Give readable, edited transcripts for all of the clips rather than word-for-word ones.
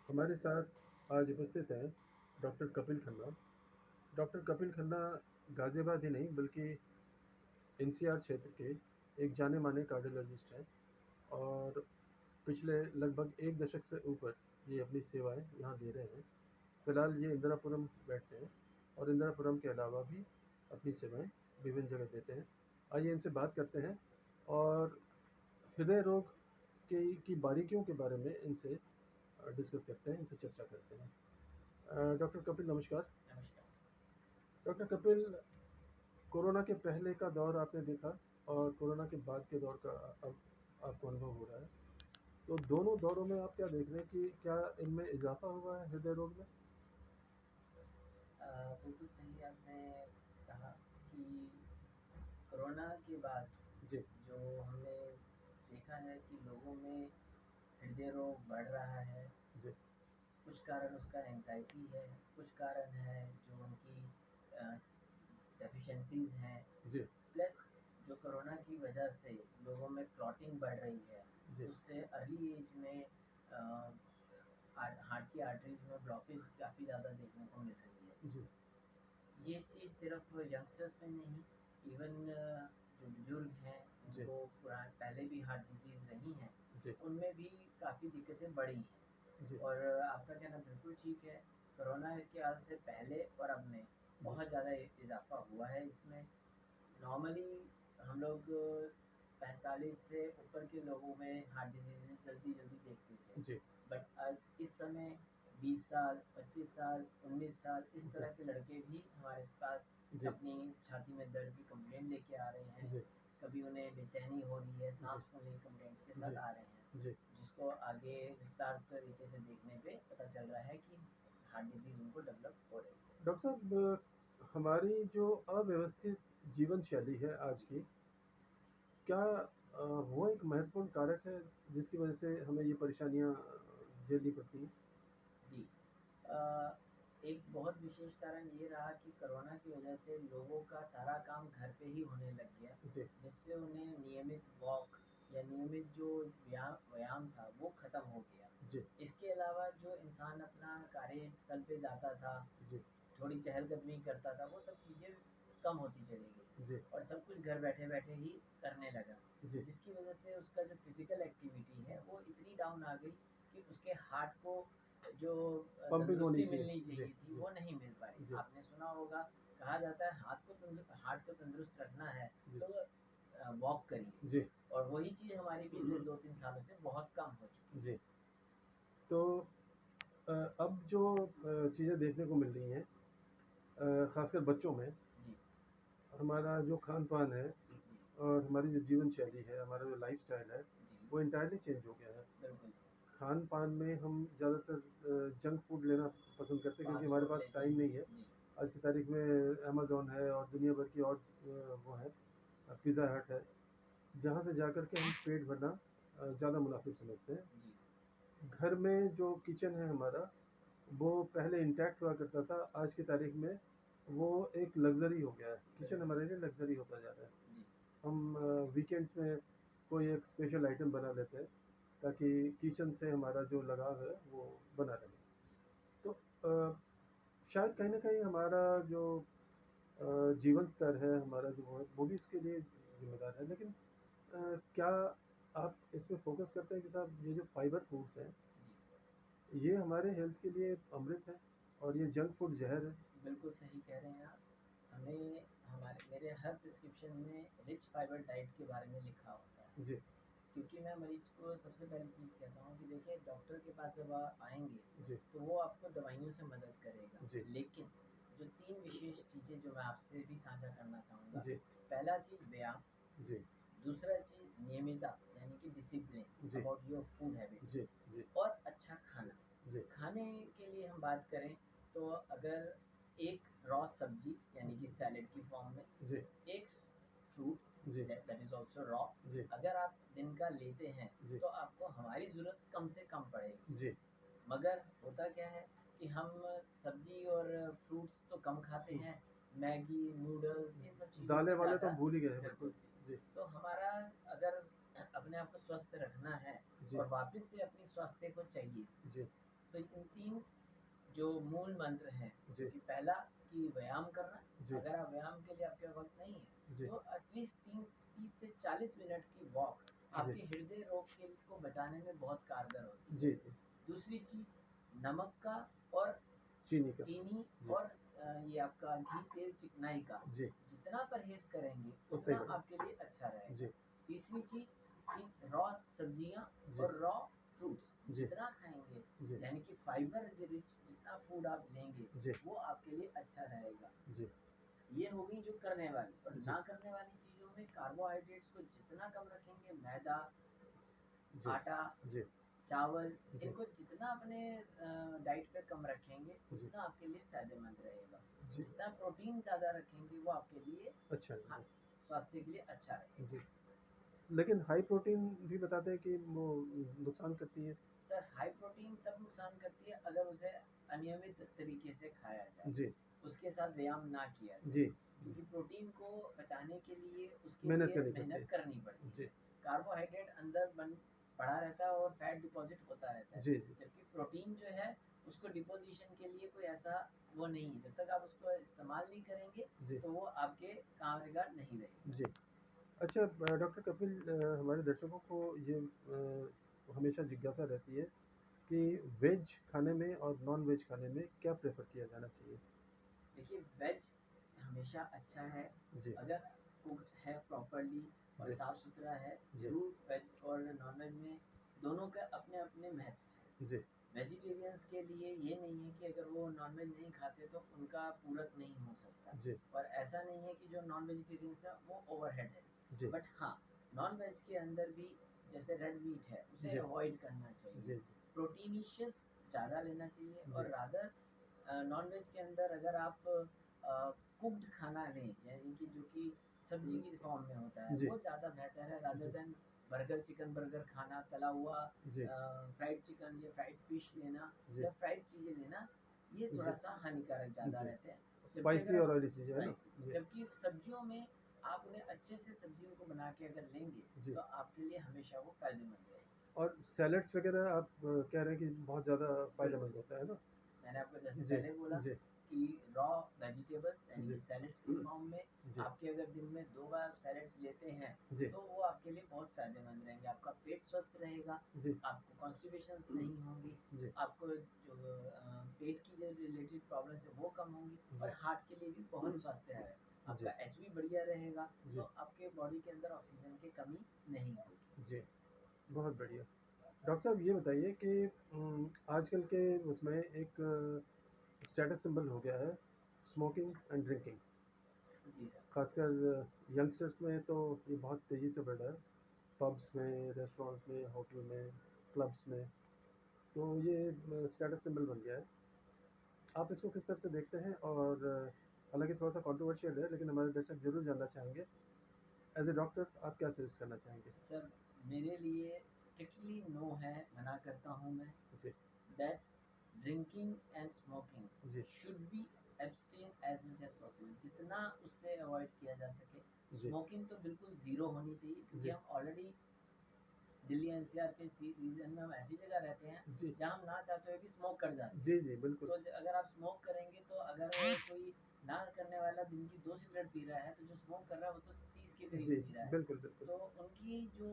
हमारे साथ आज उपस्थित हैं डॉक्टर कपिल खन्ना। डॉक्टर कपिल खन्ना गाज़ियाबाद ही नहीं बल्कि एनसीआर क्षेत्र के एक जाने-माने कार्डियोलॉजिस्ट हैं और पिछले लगभग 1 दशक से ऊपर ये अपनी सेवाएँ यहाँ दे रहे हैं। फिलहाल ये इंदिरापुरम बैठते हैं और इंदिरापुरम के अलावा भी अपनी सेवाएँ विभिन्न जगह देते हैं। आइए इनसे बात करते हैं और हृदय रोग की बारीकियों के बारे में इनसे डिस्कस करते हैं, इनसे चर्चा करते हैं। डॉक्टर कपिल नमस्कार। नमस्कार। डॉक्टर कपिल, कोरोना के पहले का दौर आपने देखा जी। और कोरोना के बाद के दौर का अब आपको अनुभव हो रहा है। तो दोनों दौरों में आप क्या देख रहे हैं कि क्या इनमें इज़ाफ़ा हुआ है हृदय रोग में? बिल्कुल सही आपने कहा कि कोरोना के बाद जी, जो हमने देखा है कि लोगों में हृदय रोग बढ़ रहा है। जी, कुछ कारण उसका एंजाइटी है, कुछ कारण है जो उनकी डेफिशिएंसीज हैं, जी, प्लस जो कोरोना की वजह से लोगों में क्लॉटिंग बढ़ रही है, जी, उससे अर्ली एज में हार्ट की आर्टरीज में ब्लॉकेज काफ़ी ज़्यादा देखने को मिल रही है। जी, ये चीज़ सिर्फ यंगस्टर्स में नहीं, इवन जो बुजुर्ग हैं जी, जिनको पहले भी हार्ट डिजीज़ रही हैं, जी, उनमें भी काफ़ी दिक्कतें बढ़ी हैं। जी, और आपका कहना बिल्कुल ठीक है। कोरोना के हाल से पहले और अब में जी, बहुत ज़्यादा इजाफा हुआ है इसमें। नॉर्मली हम लोग 45 से ऊपर के लोगों में हार्ट डिजीज़ जल्दी जल्दी देखते थे, जी, बट आज इस समय 20 साल, 25 साल, 19 साल इस जी, तरह के लड़के भी हमारे पास जी, अपनी छाती में दर्द की कंप्लेंट लेके आ रहे हैं। जी, कभी उन्हें बेचैनी हो रही है, जी, सांस फूलने की कंप्लेंट्स के जी, साथ आ रहे हैं, जी। जिसको आगे विस्तार तरीके से देखने पे पता चल रहा है कि हार्ट डिजीज़ उनको डेवलप हो रही है। डॉक्टर साहब, हमारी जो अव्यवस्थित जीवन शैली है आज की, क्या वो एक महत्वपूर्ण कारक है जिसकी वजह से हमें ये परेशानियाँ झेलनी पड़ती हैं? जी। अ, एक बहुत विशेष कारण ये रहा कि कोरोना की वजह से लोगों का सारा काम घर पे ही होने लग गया, जी, जिससे उन्हें नियमित वॉक या नियमित जो व्यायाम था, वो खत्म हो गया। जी, इसके अलावा जो इंसान अपना कार्यस्थल पे जाता था, जी, थोड़ी चहलकदमी करता था, वो सब चीज़ें कम होती चली गई जी, और सब कुछ घर बैठे-बैठे ही करने लगा। जी। जिसकी वज़ह से उसका जो फ़िज़िकल एक्टिविटी है, वो इतनी डाउन आ गई कि उसके हार्ट को जो पंपिंग होनी तंदुरुस्ती चाहिए। मिलनी जी, चाहिए थी, जी, वो नहीं मिल पाई। जी, आपने सुना होगा, कहा जाता है हार्ट को तंदुरुस्त रखना है, जी, तो वॉक करिए, जी, और वही चीज़ हमारी पिछले 2-3 सालों से बहुत कम हो चुकी है। जी। तो अब जो चीज़ें देखने को मिल रही हैं, ख़ासकर बच्चों में, जी, हमारा जो खान-पान है जी, और हमारी जो जीवन शैली है, हमारा जो लाइफ़स्टाइल है, जी, वो एंटायरली चेंज हो गया है। बिल्कुल। खान-पान में हम ज़्यादातर जंक फूड लेना पसंद करते हैं क्योंकि फ़ास्ट हमारे फूड पास लेते टाइम हैं। नहीं है। जी, आज की तारीख में अमेज़न है और दुनिया भर की और वो है, पिज़्ज़ा हट है, जहाँ से जाकर के हम पेट भरना ज़्यादा मुनासिब समझते हैं। जी, घर में जो किचन है हमारा, वो पहले इंटैक्ट हुआ करता था, आज की तारीख में वो एक लग्ज़री हो गया है। किचन बिल्कुल। हमारे लिए लग्ज़री होता जा रहा है। जी, हम वीकेंड्स में कोई एक स्पेशल आइटम बना लेते हैं, ताकि किचन से हमारा जो लगाव है, वो बना रहे। जी। तो शायद कहीं न कहीं हमारा जो जीवन स्तर है, हमारा जो वो भी इसके लिए ज़िम्मेदार है। लेकिन क्या आप इसमें फ़ोकस करते हैं कि साहब ये जो फाइबर फूड्स हैं, जी, ये हमारे हेल्थ के लिए अमृत है और ये जंक फूड ज़हर है? बिल्कुल सही कह रहे हैं आप। हमें हमारे मेरे हर प्रिस्क्रिप्शन में रिच फाइबर डाइट के बारे में लिखा होता है, जी, क्योंकि मैं मरीज़ को सबसे पहली चीज़ कहता हूँ कि देखिए, डॉक्टर के पास जब आएँगे, जी, तो वो आपको दवाइयों से मदद करेगा। जी, लेकिन जो 3 विशेष चीज़ें जो मैं आपसे भी साझा करना चाहूँगा, जी, पहला चीज़ व्यायाम, जी, दूसरा चीज़ नियमितता यानी कि डिसिप्लिन जी, अबाउट योर फूड हैबिट्स, जी, जी, और अच्छा खाना। जी, खाने के लिए हम बात करें, तो अगर एक रॉ सब्जी यानी कि सैलेड की फॉर्म में, जी, एक फ्रूट जी, दैट इज ऑल्सो रॉ, जी, अगर आप दिन का लेते हैं, जी, तो आपको हमारी ज़रूरत कम से कम पड़ेगी। जी। मगर होता क्या है कि हम सब्जी और फ्रूट्स तो कम खाते हुँ, हैं, मैगी, नूडल्स, इन सब चीज़ों दालें पे वाले तो ज़्यादा। हम भूल ही गए हैं बिल्कुल। बिल्कुल जी। जी, तो हमारा अगर अपने आप को स्वस्थ रखना है जी, और वापस से अपनी स्वास्थ्य को चाहिए, जी, तो इन जो मूल मंत्र है, जी कि पहला कि व्यायाम करना। जी अगर आप व्यायाम के लिए आपके वक्त नहीं है जी तो एटलीस्ट 30 से 40 मिनट की वॉक जी आपके हृदय रोग के को बचाने में बहुत कारगर होती है। जी जी। दूसरी चीज नमक का और चीनी का। चीनी जी और ये आपका घी तेल चिकनाई का जी। जितना परहेज करेंगे उतना उतना ही बढ़िया। आपके लिए अच्छा रहेगा। जी तीसरी चीज कि रॉ सब्जियां जी और रॉ फ्रूट्स जी जितना खाएंगे, जी यानी कि फाइबर रिच जितना फूड आप लेंगे जी वो आपके लिए अच्छा रहेगा। जी ये हो गई जो करने वाली। और जी ना करने वाली चीजों में कार्बोहाइड्रेट्स को जितना कम रखेंगे, मैदा, जी आटा, जी चावल, जी इनको जितना अपने डाइट पे कम रखेंगे जी उतना आपके लिए फायदेमंद रहेगा। जी। जितना प्रोटीन ज़्यादा रखेंगे वो आपके लिए अच्छा हाँ, रहेगा। स्वास्थ्य के लिए अच्छा रहेगा। जी। लेकिन हाई प्रोटीन भी बताते हैं कि वो नुकसान करती है। सर हाई प्रोटीन तब नुकसान करती है अगर उसे अनियमित तरीके से खाया जाए, जी उसके साथ व्यायाम ना किया जाए। जी जी। क्योंकि प्रोटीन को पचाने के लिए उसके मेहनत लिए करनी पड़ती मेहनत है। करनी पड़ती है। जी कार्बोहाइड्रेट अंदर बन पड़ा रहता है और फैट डिपॉजिट होता रहता है। जी जी जबकि प्रोटीन जो है उसको डिपोजिशन के लिए कोई ऐसा वो नहीं है। जब तक आप उसको इस्तेमाल नहीं करेंगे जी तो वो आपके कारगर नहीं रहेगा। जी। अच्छा डॉक्टर कपिल, हमारे दर्शकों को ये हमेशा जिज्ञासा रहती है कि वेज खाने में और नॉन वेज खाने में क्या प्रेफर किया जाना चाहिए। देखिए वेज हमेशा अच्छा है जी अगर कुक्ड है प्रॉपरली और जी साफ सुथरा है। जी जरूर वेज और नॉन वेज में दोनों का अपने अपने महत्व है। जी वेजिटेरियंस के लिए ये नहीं है कि अगर वो नॉनवेज नहीं खाते तो उनका पूरक नहीं हो सकता। जी और ऐसा नहीं है कि जो नॉन वेजिटेरियंस है वो ओवरहेड है। जी बट हाँ, नॉन वेज के अंदर भी जैसे रेड मीट है उसे जी अवॉइड करना चाहिए। जी प्रोटीनिशियस ज़्यादा लेना चाहिए। जी और रादर नॉन वेज के अंदर अगर आप कुक्ड खाना लें, यानी कि जो कि सब्जी की फॉर्म में होता है, जी वो ज़्यादा बेहतर है रादर जी देन बर्गर चिकन बर्गर खाना, तला हुआ जी फ्राइड चिकन या फ्राइड फिश लेना जी या फ्राइड चीज़ें लेना। ये जी थोड़ा सा हानिकारक ज़्यादा जी। रहते हैं। जबकि स्पाइसी अगर आप और ऑयली चीज़ें है ना। स्पाइसी, जी जबकि सब्जियों में आप उन्हें अच्छे से सब्जियों को बना के अगर लेंगे जी। तो आपके लिए हमेशा वो फायदेमंद रहेगी। और सैलड्स वगैरह आप कह रहे हैं कि बहुत ज़्यादा बिल्कुल, फायदेमंद होता है ना। मैंने आपको जैसे जी पहले बोला जी कि रॉ वेजिटेबल्स यानी जी कि सैलेड्स की फॉर्म में जी आपके अगर दिन में 2 बार सैलेड्स लेते हैं जी तो वो आपके लिए बहुत फायदेमंद रहेंगे। आपका पेट स्वस्थ रहेगा, जी आपको कॉन्स्टिपेशन नहीं होंगी, जी आपको जो पेट की जो रिलेटेड प्रॉब्लम्स है वो कम होंगी। जी और हार्ट के लिए भी बहुत स्वास्थ्य है। जी आपका एचबी बढ़िया रहेगा जी तो आपके बॉडी के अंदर ऑक्सीजन की कमी नहीं होगी। जी। बहुत बढ़िया। डॉक्टर साहब ये बताइए कि आजकल के उसमें एक स्टेटस सिंबल हो गया है स्मोकिंग एंड ड्रिंकिंग। जी सर। खासकर यंगस्टर्स में तो ये बहुत तेज़ी से बढ़ रहा है। पब्स में, रेस्टोरेंट में, होटल में, क्लब्स में, तो ये स्टेटस सिंबल बन गया है। आप इसको किस तरह से देखते हैं? और हालांकि थोड़ा सा कंट्रोवर्शियल है, लेकिन हमारे दर्शक जरूर जानना चाहेंगे, एज ए डॉक्टर आप क्या सजेस्ट करना चाहेंगे। सर मेरे लिए स्ट्रिक्टली नो है, मना करता हूँ मैं। जी that drinking and smoking ji should be abstain as much as possible, जितना उससे अवॉइड किया जा सके। जी स्मोकिंग तो बिल्कुल ज़ीरो होनी चाहिए क्योंकि जी हम ऑलरेडी दिल्ली एनसीआर के रीजन में हम ऐसी जगह रहते हैं जी जहाँ हम ना चाहते हुए भी स्मोक कर जाते जी हैं। जी बिल्कुल। तो अगर आप स्मोक करेंगे तो अगर कोई ना करने वाला दिन की 2 सिगरेट पी रहा है तो जो स्मोक कर रहा है वो तो 30 के करीब जी पी रहा है। बिल्कुल बिल्कुल। तो उनकी जो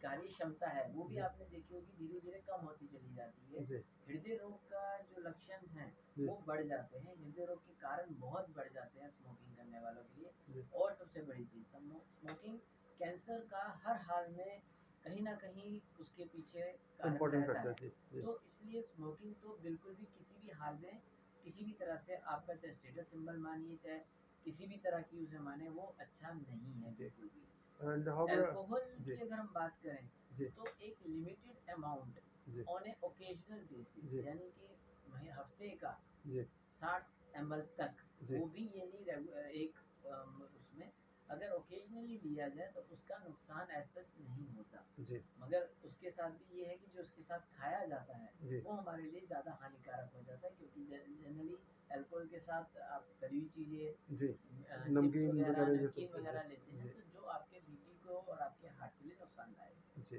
कार्य क्षमता है वो भी जी आपने देखी होगी धीरे धीरे कम होती चली जाती है। जी हृदय रोग का जो लक्षण हैं जी वो बढ़ जाते हैं। हृदय रोग के कारण बहुत बढ़ जाते हैं स्मोकिंग करने वालों के लिए। जी और सबसे बड़ी चीज़, स्मोकिंग कैंसर का हर हाल में कहीं न कहीं उसके पीछे कारण इम्पोर्टेंट रहता फैक्टर। है। जी जी तो इसलिए स्मोकिंग तो बिल्कुल भी किसी भी हाल में, किसी भी तरह से आपका चाहे स्टेटस सिंबल मानिए, चाहे किसी भी तरह की उसे माने, वो अच्छा नहीं है जी। बिल्कुल भी। And how. अल्कोहल जी की अगर हम बात करें जी तो एक लिमिटेड अमाउंट जी ऑन ए ओकेजनल बेसिस, जी यानी कि हफ्ते का जी 60 ml तक, जी वो भी ये नहीं एक उसमें अगर ओकेजनली लिया जाए तो उसका नुकसान एज सच नहीं होता। जी मगर उसके साथ भी ये है कि जो उसके साथ खाया जाता है जी वो हमारे लिए ज़्यादा हानिकारक हो जाता है। क्योंकि जनरली अल्कोहल के साथ आप तली हुई चीज़ें, जी। चिप्स नमकीन वगैरह, वगैरह ये सब। नमकीन जी वगैरह लेते हैं जी तो जो आपके बीपी को और आपके हार्ट के लिए नुकसानदायक है। जी।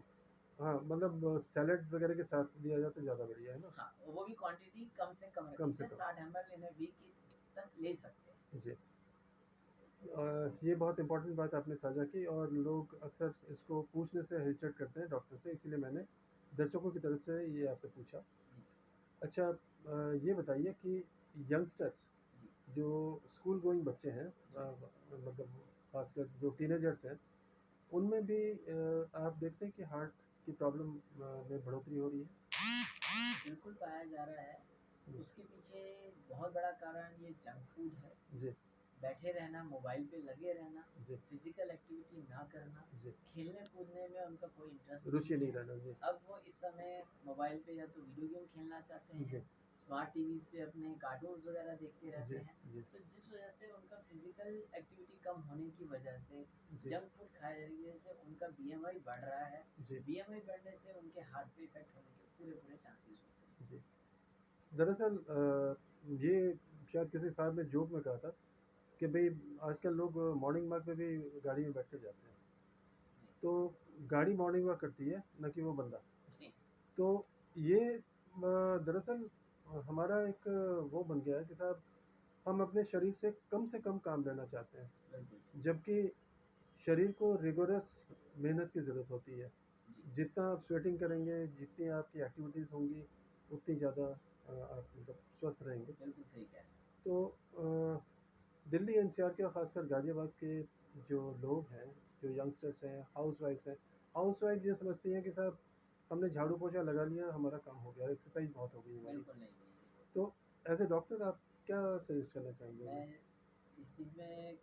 हाँ, मतलब सैलेड वगैरह के साथ दिया जाए तो ज़्यादा बढ़िया है ना? हाँ, वो भी क्वांटिटी कम से कम कम रखनी से चाहिए, कम। 60 ml इन अ वीक तक ले सकते हैं। जी। ये बहुत इम्पोर्टेंट बात आपने साझा की और लोग अक्सर इसको पूछने से हेजिटेट करते हैं डॉक्टर से, इसीलिए मैंने दर्शकों की तरफ से ये आपसे पूछा। जी, अच्छा, ये बताइए कि यंगस्टर्स जी, जो स्कूल गोइंग बच्चे हैं, जी। मतलब खासकर जो टीनेजर्स हैं, उनमें भी आप देखते हैं कि हार्ट की प्रॉब्लम में बढ़ोतरी हो रही है? बिल्कुल पाया जा रहा है। जी, उसके पीछे बहुत बड़ा कारण ये जंक फूड है। जी, बैठे रहना, मोबाइल पे लगे रहना, जी, फिजिकल एक्टिविटी ना करना, जी। खेलने कूदने में उनका कोई इंटरेस्ट रुचि नहीं नहीं है। रहना, जी, अब वो इस समय मोबाइल पे या तो वीडियो गेम खेलना चाहते हैं, जी, स्मार्ट टीवीज पे अपने कार्टून्स वगैरह देखते रहते जी, हैं। जी, तो जिस वजह से उनका फिजिकल एक्टिविटी कम होने की वजह से, जी, जंक फूड खाने से उनका बीएमआई बढ़ रहा है। जी, बीएमआई बढ़ने से उनके हार्ट पे इफेक्ट होने के पूरे पूरे चांसेस होते हैं। जी। दरअसल ये शायद किसी साहब ने जोक में कहा था कि भई आजकल लोग मॉर्निंग वॉक पे भी गाड़ी में बैठ के जाते हैं। जी, तो गाड़ी मॉर्निंग वॉक करती है, ना कि वो बंदा। जी, तो ये दरअसल हमारा एक वो बन गया है कि साहब हम अपने शरीर से कम काम लेना चाहते हैं, बिल्कुल। जबकि शरीर को रिगोरस मेहनत की ज़रूरत होती है। जी, जितना आप स्वेटिंग करेंगे, जितनी आपकी एक्टिविटीज़ होंगी, उतनी ज़्यादा आप मतलब स्वस्थ रहेंगे। बिल्कुल सही कह रहे हैं। तो दिल्ली एनसीआर के और ख़ासकर गाज़ियाबाद के जो लोग हैं, जो यंगस्टर्स हैं, हाउसवाइफ्स हैं, हाउसवाइफ ये समझती हैं कि साहब हमने झाड़ू पोछा लगा लिया, हमारा काम हो गया, एक्सरसाइज बहुत हो गई हमारी। बिल्कुल नहीं जी। तो एज ए डॉक्टर आप क्या सजेस्ट करना चाहेंगे उन्हें? मैं इस चीज़ में,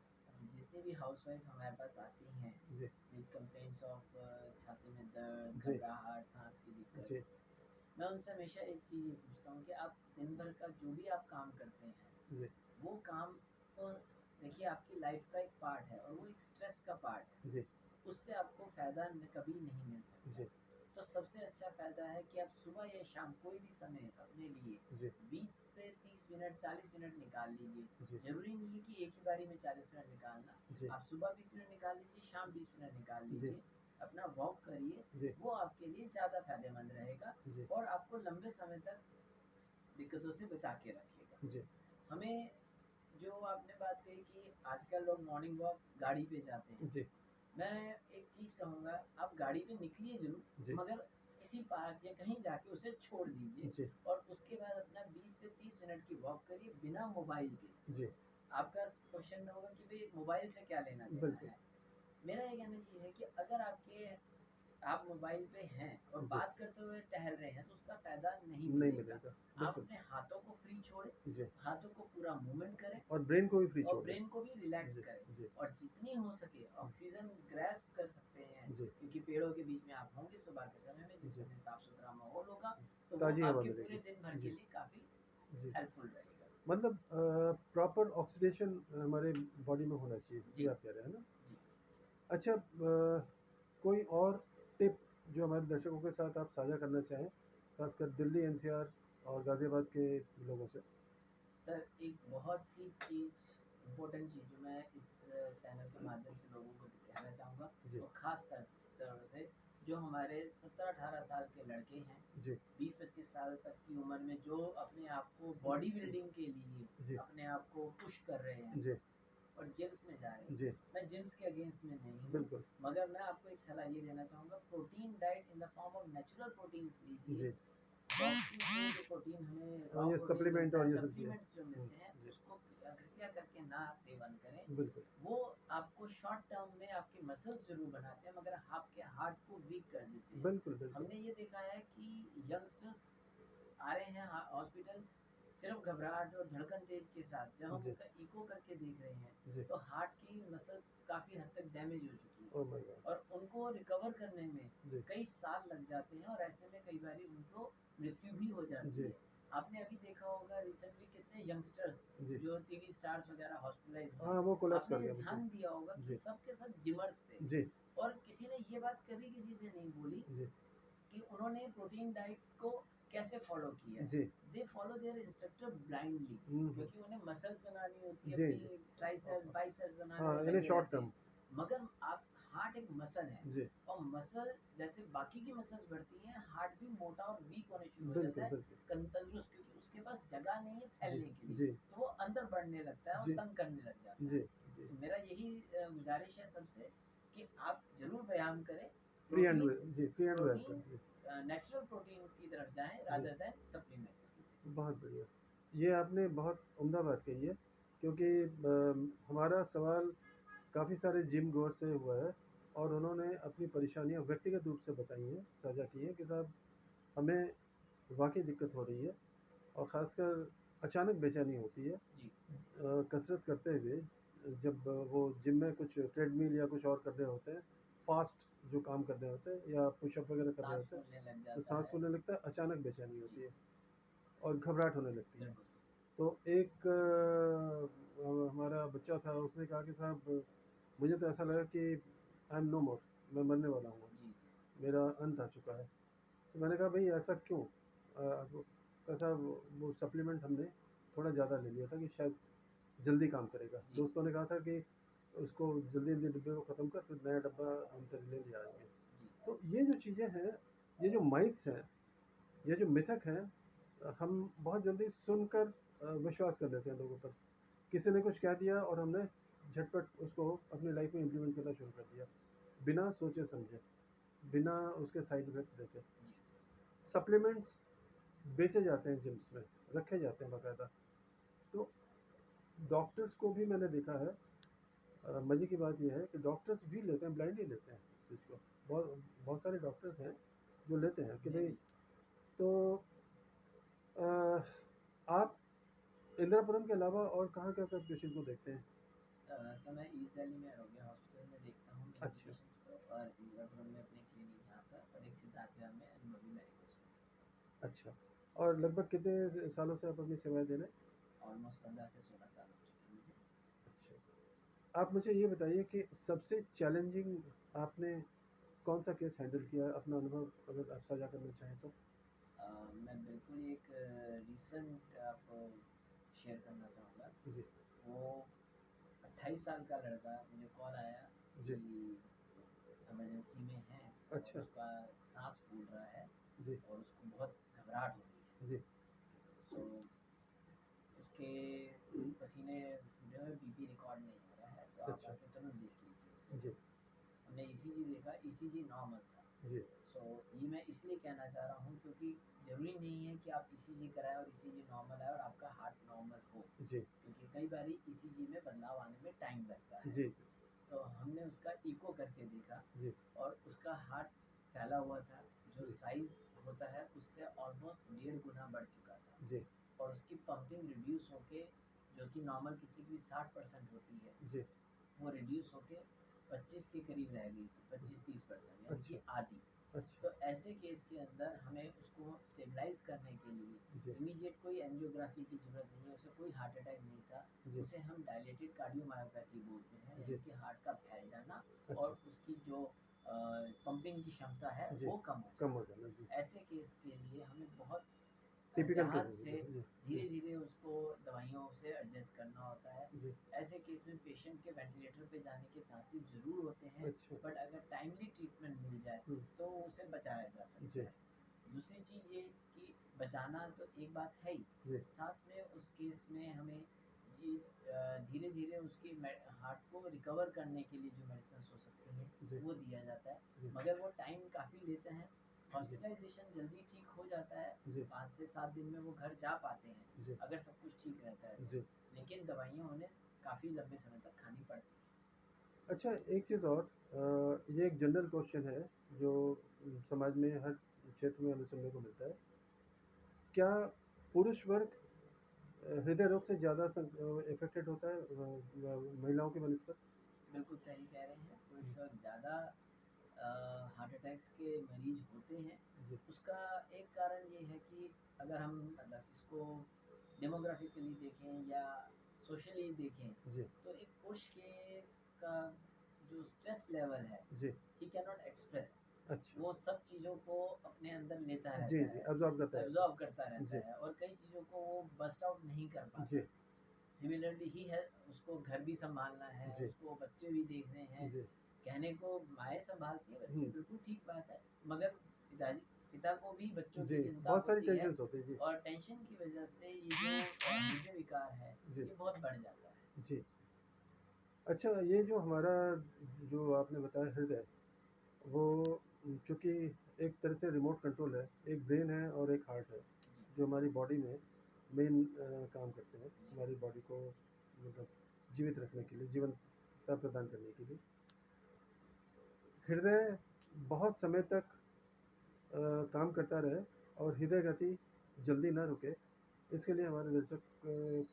जितनी भी हाउसवाइफ हमारे पास आती हैं जी, विद कंप्लेंट्स ऑफ छाती में दर्द, जी, घबराहट, सांस की दिक्कत, जी, मैं उनसे हमेशा एक चीज़ ये पूछता हूँ कि आप दिन भर का जो भी आप काम करते हैं, जी, वो काम तो देखिए आपकी लाइफ का एक पार्ट है और वो एक स्ट्रेस का पार्ट है। जी, उससे आपको फ़ायदा कभी नहीं मिल सकता। जी, तो सबसे अच्छा फ़ायदा है कि आप सुबह या शाम कोई भी समय अपने लिए जी, 20 से 30 मिनट, 40 मिनट निकाल लीजिए। जी, ज़रूरी नहीं है कि एक ही बारी में 40 मिनट निकालना। जी, आप सुबह 20 मिनट निकाल लीजिए, शाम 20 मिनट निकाल जी, लीजिए। अपना वॉक करिए, जी, वो आपके लिए ज़्यादा फ़ायदेमंद रहेगा जी, और आपको लंबे समय तक दिक्कतों से बचा के रखेगा। जी, हमें, जो आपने बात कही कि आजकल लोग मॉर्निंग वॉक गाड़ी पे जाते हैं, जी, मैं एक चीज़ कहूँगा, आप गाड़ी पे निकलिए ज़रूर, जी, मगर किसी पार्क या कहीं जाके उसे छोड़ दीजिए जी, और उसके बाद अपना 20 से 30 मिनट की वॉक करिए बिना मोबाइल के। जी, आपका क्वेश्चन होगा कि भई मोबाइल से क्या लेना-देना बिल्कुल, है? मेरा ये कहना ये है कि अगर आप मोबाइल पे हैं और जी, बात करते हुए टहल रहे हैं तो उसका फ़ायदा नहीं नहीं मिलेगा। मिलेगा, आप बिल्कुल, अपने हाथों को फ्री छोड़ें, जी, हाथों को पूरा मूवमेंट करें और ब्रेन को भी फ्री और छोड़ दें। ब्रेन को भी रिलैक्स जी, करें जी, और जितनी हो सके ऑक्सीजन ग्रैब्स कर सकते हैं, जी, क्योंकि पेड़ों के बीच में आप होंगे सुबह के समय में, जिस जी, समय साफ सुथरा माहौल होगा, तो वो ताज़ी हवा आपके मिलेगी। पूरे दिन भर के जी, लिए काफ़ी जी, हेल्पफुल रहेगा। मतलब प्रॉपर ऑक्सीडेशन हमारे बॉडी में होना चाहिए, जी, ये आप कह रहे हैं ना? जी। अच्छा, कोई और टिप जो हमारे दर्शकों के साथ आप साझा करना चाहें, खासकर दिल्ली एनसीआर और गाज़ियाबाद के लोगों से? सर, एक बहुत ही चीज़, इम्पोर्टेंट चीज़ जो मैं इस चैनल के माध्यम से लोगों को कहना चाहूँगा, जी, वो ख़ास तरह से जो हमारे 17-18 साल के लड़के हैं, जी, 20-25 साल तक की उम्र में जो अपने आप को बॉडी बिल्डिंग के लिए जी, अपने आप को पुश कर रहे हैं जी, और जिम्स में जा रहे हैं। जी, मैं जिम्स के अगेंस्ट में नहीं हूँ, बिल्कुल, मगर मैं आपको एक सलाह ये देना चाहूँगा, protein diet in the form of natural proteins लीजिए। जी, डॉक्टरी में जो प्रोटीन हमें रॉ ये प्रोटीन सप्लीमेंट मिलता है, और ये सब चीज़ें। सप्लीमेंट्स जो मिलते हैं, जी, उसको कृपया करके ना सेवन करें। बिल्कुल, वो आपको शॉर्ट टर्म में आपके मसल्स ज़रूर बनाते हैं, मगर आपके हार्ट को वीक कर देते हैं। बिल्कुल, बिल्कुल, हमने ये देखा है कि यंगस्टर्स आ रहे हैं हॉस्पिटल सिर्फ घबराहट और धड़कन तेज के साथ, जब हम जी, उनका इको करके देख रहे हैं जी, तो हार्ट की मसल्स काफ़ी हद तक डैमेज हो चुकी हैं ओह माय गॉड! और उनको रिकवर करने में जी, कई साल लग जाते हैं और ऐसे में कई बार उनको मृत्यु भी हो जाती जी, है। आपने अभी देखा होगा रिसेंटली कितने यंगस्टर्स जी, जो टीवी स्टार्स वगैरह हॉस्पिटलाइज्ड हुए, हाँ, वो कोलैप्स कर आपने गया बिल्कुल। ध्यान दिया होगा कि जी, सब के सब जिमर्स थे जी, और किसी ने ये बात कभी किसी से नहीं बोली जी, कि उन्होंने प्रोटीन डाइट्स को कैसे फॉलो किया है। जी, they follow their instructor blindly, हुँ, हुँ, क्योंकि उन्हें मसल्स बनानी होती है, जी, अपनी जी, ट्राइसेप्स बाइसेप्स बनाने हाँ, में इन ए लगे शॉर्ट रहते टर्म। हैं। मगर आप हार्ट एक मसल है, जी, और मसल जैसे बाकी की मसल्स बढ़ती हैं, हार्ट भी मोटा और वीक होने शुरू हो जाता बिल्कुल, है, बिल्कुल। तंदुरुस्त, क्योंकि उसके पास जगह नहीं है जी, फैलने के लिए, जी, तो वो अंदर बढ़ने लगता है और जी, तंग करने लग जाता जी, है। जी। तो मेरा यही गुजारिश है सबसे कि आप ज़रूर व्यायाम करें, फ्री हैंड प्रोटीन में जी, फ्री हैंड वेलकम प्रोटीन जी, नेचुरल प्रोटीन की तरफ जाएँ जी। रादर देन सप्लीमेंट्स की तरफ। बहुत बढ़िया। ये आपने बहुत उम्दा बात कही है, क्योंकि हमारा सवाल काफ़ी सारे जिम गोअर से हुआ है और उन्होंने अपनी परेशानियाँ व्यक्तिगत रूप से बताई हैं, साझा की हैं कि साहब हमें वाक़ई दिक्कत हो रही है और ख़ासकर अचानक बेचैनी होती है। जी, कसरत करते हुए जब वो जिम में कुछ ट्रेडमिल या कुछ और कर रहे होते हैं, फ़ास्ट जो काम कर रहे होते हैं या पुशअप वग़ैरह कर रहे साँस होते हैं, फूलने लग तो जाता साँस है। फूलने लगता है, अचानक बेचैनी जी, होती है और घबराहट होने लगती है। बिल्कुल। तो एक हमारा बच्चा था, उसने कहा कि साहब मुझे तो ऐसा लगा कि आई एम नो मोर, मैं मरने वाला हूँ, जी, जी। मेरा अंत आ चुका है। तो मैंने कहा भई ऐसा क्यों? कहा साहब वो सप्लीमेंट हमने थोड़ा ज़्यादा ले लिया था कि शायद जल्दी काम करेगा। जी, दोस्तों ने कहा था कि उसको जल्दी-जल्दी डिब्बे को ख़त्म कर, फिर नया डब्बा हम तेरे लिए ले आएँगे। जी, तो ये जो चीज़ें हैं, ये जो माइथ्स हैं, ये जो मिथक हैं, हम बहुत जल्दी सुनकर विश्वास कर लेते हैं लोगों पर। किसी ने कुछ कह दिया और हमने झटपट उसको अपनी लाइफ में इम्प्लीमेंट करना शुरू कर दिया, बिना सोचे समझे, बिना उसके साइड इफ़ेक्ट देखे। जी। सप्लीमेंट्स बेचे जाते हैं जिम्स में, रखे जाते हैं बाकायदा। तो डॉक्टर्स को भी मैंने देखा है, मज़े की बात ये है कि डॉक्टर्स भी लेते हैं, ब्लाइंडली लेते हैं इस चीज़ को। बहुत बहुत सारे डॉक्टर्स हैं जो लेते हैं कि मैं भई। भी तो अ, आप इंदिरापुरम के अलावा और कहाँ-कहाँ पे पेशेंट को देखते हैं? सर मैं ईस्ट दिल्ली में आरोग्य हॉस्पिटल में देखता हूँ डेंगू अच्छा, पेशेंट्स को, और इंदिरापुरम में अपने क्लिनिक यहाँ पर, और एक सिद्धार्थ विहार में अनुभवी मेडिकल स्टोर। अच्छा। और लगभग कितने सालों से आप अपनी सेवाएँ दे रहे हैं? ऑलमोस्ट 15 से 16 साल हो चुके हैं मुझे। अच्छा। आप मुझे ये बताइए कि सबसे चैलेंजिंग आपने कौन-सा केस हैंडल किया है? अपना अनुभव अगर आप साझा करना चाहें तो? मैं बिल्कुल एक रीसेंट आपको शेयर करना चाहूँगा। जी, वो 28 साल का लड़का, मुझे कॉल आया जी। कि इमरजेंसी में है और अच्छा, उसका साँस फूल रहा है जी, और उसको बहुत घबराहट हो रही है। जी। सो उसके पसीने छूटे हुए, बीपी रिकॉर्ड नहीं हो रहा है, तो आप अच्छा, आके तुरंत देख लीजिए उसे। जी, हमने ईसीजी देखा, ईसीजी नॉर्मल था। जी, सो ये मैं इसलिए कहना चाह रहा हूँ क्योंकि ज़रूरी नहीं है कि आप ईसीजी कराएँ और ईसीजी नॉर्मल आए और आपका हार्ट नॉर्मल हो, जी, क्योंकि कई बारी ईसीजी में बदलाव आने में टाइम लगता है। जी, तो हमने उसका इको करके देखा, जी, और उसका हार्ट फैला हुआ था, जो जी, साइज़ होता है उससे ऑलमोस्ट 1.5 गुना बढ़ चुका था, जी, और उसकी पंपिंग रिड्यूस होके, जो कि नॉर्मल किसी की 60% होती है, जी। वो रिड्यूस होके 25 के करीब रह गई थी, 25-30%, यानी कि अच्छा, आधी। अच्छा, तो ऐसे केस के अंदर हमें उसको स्टेबलाइज करने के लिए जी, इमीडिएट कोई एंजियोग्राफी की ज़रूरत नहीं है, उसे कोई हार्ट अटैक नहीं था। जी, उसे हम डायलेटेड कार्डियोमायोपैथी बोलते हैं, यानी जी। कि हार्ट का फैल जाना अच्छा, और उसकी जो पंपिंग की क्षमता है जी। वो कम हो कम हो जाना। जाना, जी। ऐसे केस के लिए हमें बहुत टिपिकल ध्यान केसेज़ से हैं, जी, जी, धीरे-धीरे उसको दवाइयों से एडजस्ट करना होता है। जी। ऐसे केस में पेशेंट के वेंटिलेटर पे जाने के चांसेस ज़रूर होते हैं, अच्छा, बट अगर टाइमली ट्रीटमेंट मिल जाए हुँ, तो उसे बचाया जा सकता जी, है। दूसरी चीज़ ये कि बचाना तो एक बात है ही, जी, साथ में उस केस में हमें ये धीरे-धीरे उसकी हार्ट को रिकवर करने के लिए जो मेडिसिन्स हो सकती हैं, जी, वो दिया जाता है। जी, मगर वो टाइम काफ़ी लेते हैं। जी, हॉस्पिटलाइज़ेशन जल्दी ठीक हो जाता है, जी, 5 से 7 दिन में वो घर जा पाते हैं, जी, अगर सब कुछ ठीक रहता है तो। जी। लेकिन दवाइयाँ उन्हें काफ़ी लंबे समय तक खानी पड़ती हैं। अच्छा, एक चीज़ और, ये एक जनरल क्वेश्चन है जो समाज में हर क्षेत्र में हमें सुनने को मिलता है। क्या पुरुष वर्ग हृदय रोग से ज़्यादा इफ़ेक्टेड होता है महिलाओं की बनिस्बत? बिल्कुल सही कह रहे हैं, हुँ, पुरुष लोग ज़्यादा हार्ट अटैक्स के मरीज़ होते हैं। जी, उसका एक कारण ये है कि अगर हम मतलब इसको डेमोग्राफिकली देखें या सोशली देखें, जी, तो एक पुरुष के का जो स्ट्रेस लेवल है, जी। He can not express. अच्छा। वो सब चीज़ों को अपने अंदर लेता जी, रहता जी, है, अब्ज़ॉर्ब करता रहता एब्ज़ॉर्ब करता है। रहता जी, है, और कई चीज़ों को वो बर्स्ट आउट नहीं कर पाता। जी, सिमिलरली ही है, उसको घर भी सँभालना है, जी, उसको बच्चे भी देखने हैं, जी, कहने को माएँ संभालती हैं बच्चे, हुँ, बिल्कुल ठीक बात है, मगर पिता को भी बच्चों की जी, चिंता बहुत सारी होती है टेंशन्स होती हैं। जी, और टेंशन की वजह से ये जो हृदय विकार है, जी, ये बहुत बढ़ जाता है। जी। अच्छा, ये जो हमारा जो आपने बताया हृदय, वो चूँकि एक तरह से रिमोट कंट्रोल है, एक ब्रेन है और एक हार्ट है, जी, जो हमारी बॉडी में मेन काम करते हैं, जी, हमारी बॉडी को मतलब जीवित रखने के लिए, जीवंतता प्रदान करने के लिए। हृदय बहुत समय तक काम करता रहे और हृदय गति जल्दी ना रुके, इसके लिए हमारे दर्शक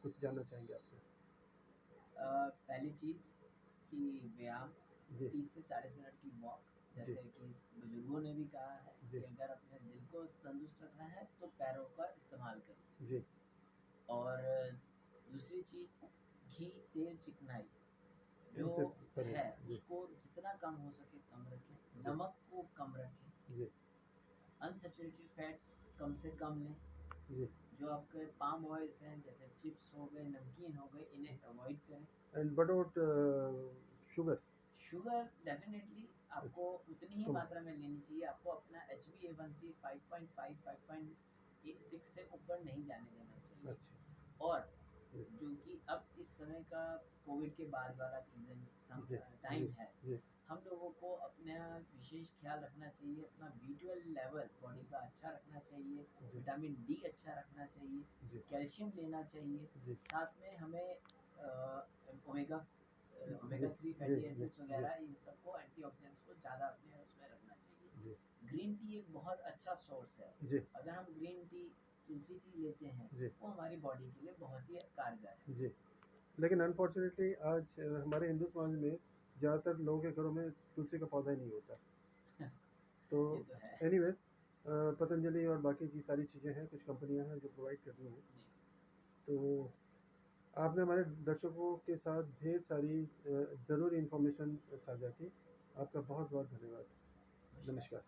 कुछ जानना चाहेंगे आपसे। पहली चीज़ कि व्यायाम, जी, 30 से 40 मिनट की वॉक, जी, जैसे कि बुजुर्गों ने भी कहा है जी, कि अगर अपने दिल को तंदुरुस्त रखना है तो पैरों का इस्तेमाल करिए। जी, और दूसरी चीज़, घी, तेल, चिकनाई जो इनसे परहेज़। है जी, उसको जितना कम हो सके कम रखें, जी, नमक को कम रखें, जी, अनसैचुरेटेड फैट्स कम से कम लें, जी। जो आपके पाम ऑयल्स हैं जैसे चिप्स हो गए, नमकीन हो गए, इन्हें अवॉइड करें। And what about sugar? Sugar definitely आपको उतनी ही कम। मात्रा में लेनी चाहिए, आपको अपना HbA1c 5.5 5.6 से ऊपर नहीं जाने देना चाहिए। अच्छा। और जी, जो कि अब इस समय का कोविड के बाद वाला सीज़न जी, जी, टाइम है, जी, हम लोगों को अपना विशेष ख्याल रखना चाहिए, अपना B12 लेवल बॉडी का अच्छा रखना चाहिए, जी, विटामिन डी अच्छा रखना चाहिए, जी, कैल्शियम लेना चाहिए, जी, साथ में हमें ओमेगा जी, ओमेगा 3 जी, फैटी जी, एसिड्स जी, वगैरह इन सबको एंटीऑक्सीडेंट्स को ज़्यादा अपने उसमें रखना चाहिए। जी, ग्रीन टी एक बहुत अच्छा सोर्स है। जी, अगर हम ग्रीन टी, तुलसी टी लेते हैं, जी, वो हमारी बॉडी के लिए बहुत ही कारगर है। जी। लेकिन अनफॉर्चुनेटली आज हमारे हिंदू समाज में ज़्यादातर लोगों के घरों में तुलसी का पौधा ही नहीं होता। तो ये तो है। एनीवेज़ पतंजलि और बाकी की सारी चीज़ें हैं, कुछ कंपनियाँ हैं जो प्रोवाइड कर रही हैं। जी, तो आपने हमारे दर्शकों के साथ ढेर सारी ज़रूरी इन्फॉर्मेशन साझा की। आपका बहुत-बहुत धन्यवाद। नमस्कार। नमस्कार।